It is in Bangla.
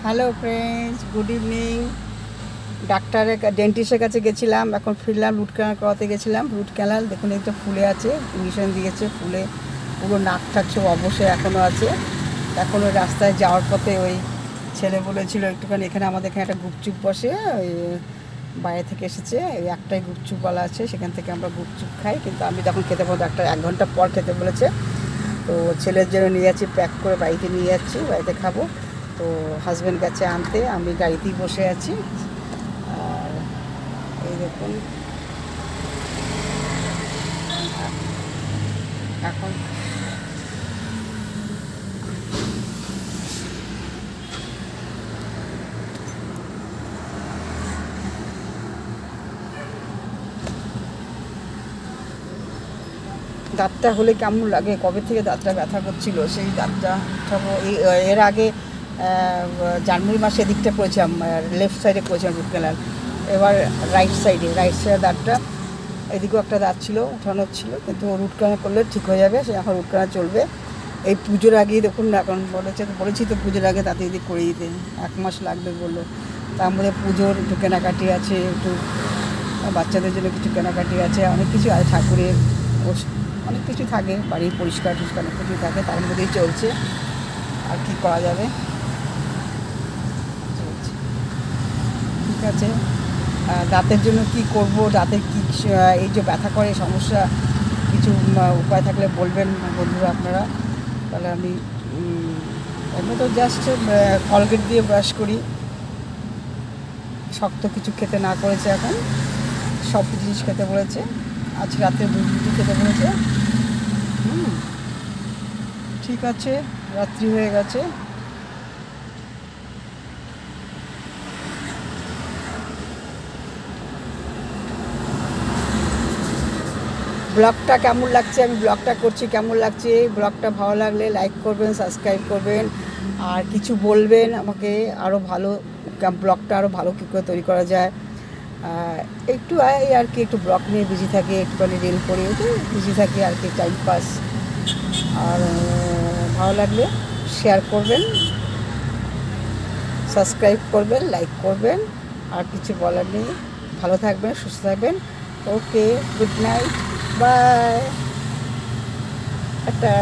Hello friends, good evening. ডাক্তারের ডেন্টিস্টের কাছে গেছিলাম, এখন ফিরলাম। রুট ক্যানাল করাতে গেছিলাম। রুট ক্যানাল দেখুন, একটা ফুলে আছে, ইঞ্জেকশন দিয়েছে, ফুলে পুরো নাক টাক সব অবশ্যই এখনও আছে। এখন ওই রাস্তায় যাওয়ার পথে ওই ছেলে বলেছিল একটুখানি, এখানে আমাদের এখানে একটা গুপচুপ বসে, ওই বাইরে থেকে এসেছে, ওই একটাই গুপচুপওয়ালা আছে, সেখান থেকে আমরা গুপচুপ খাই। কিন্তু আমি যখন খেতে পারবো, ডাক্তার 1 ঘন্টা পর খেতে বলেছে। তো ছেলের জন্য নিয়ে যাচ্ছি, প্যাক করে বাড়িতে নিয়ে যাচ্ছি, বাড়িতে খাবো। তো হাজব্যান্ড গেছে আনতে, আমি গাড়িতেই বসে আছি। আর এই দেখুন, এখন দাঁতটা হলে কেমন লাগে, কবে থেকে দাঁতটা ব্যথা করছিল, সেই দাঁতটা উঠাবো। এর আগে জানুয়ারি মাসে এদিকটা করেছিলাম, লেফট সাইডে করেছিলাম রুট ক্যানাল। এবার রাইট সাইডে দাঁতটা, এদিকেও একটা দাঁত ছিল, উঠানোর ছিল, কিন্তু রুট ক্যানাল করলে ঠিক হয়ে যাবে। সে এখন রুট ক্যানাল চলবে। এই পুজোর আগেই দেখুন না, এখন বলেছি তো পুজোর আগে তাতে এদিক করে দিতে 1 মাস লাগবে বললো। তার মধ্যে পুজোর একটু কেনাকাটি আছে, একটু বাচ্চাদের জন্য কিছু কেনাকাটি আছে, অনেক কিছু আছে, ঠাকুরের অনেক কিছু থাকে, বাড়ির পরিষ্কার টরিষ্কার অনেক কিছু থাকে, তার মধ্যেই চলছে। আর কি করা যাবে, চলছে। ঠিক আছে, দাঁতের জন্য কি করব, দাঁতের কি এই যে ব্যথা করে সমস্যা, কিছু উপায় থাকলে বলবেন বন্ধুরা আপনারা। তাহলে আমি এমনি তো জাস্ট কলগেট দিয়ে ব্রাশ করি, শক্ত কিছু খেতে না করেছে, এখন সব জিনিস খেতে বলেছে। আজ রাতে দুধ রুটি খেতে বলেছে। ঠিক আছে, রাত্রি হয়ে গেছে। ব্লগটা কেমন লাগছে, আমি ব্লগটা করছি কেমন লাগছে, ব্লগটা ভালো লাগলে লাইক করবেন, সাবস্ক্রাইব করবেন, আর কিছু বলবেন আমাকে, আরও ভালো ব্লগটা আরও ভালো কী করে তৈরি করা যায়। একটু এই আর কি, একটু ব্লগ নিয়ে বিজি থাকি, একটুখানি রিল করি, একটু বিজি থাকি আর কি, টাইম পাস। আর ভালো লাগলে শেয়ার করবেন, সাবস্ক্রাইব করবেন, লাইক করবেন। আর কিছু বলার নেই। ভালো থাকবেন, সুস্থ থাকবেন। ওকে, গুড নাইট, বাই, টাটা।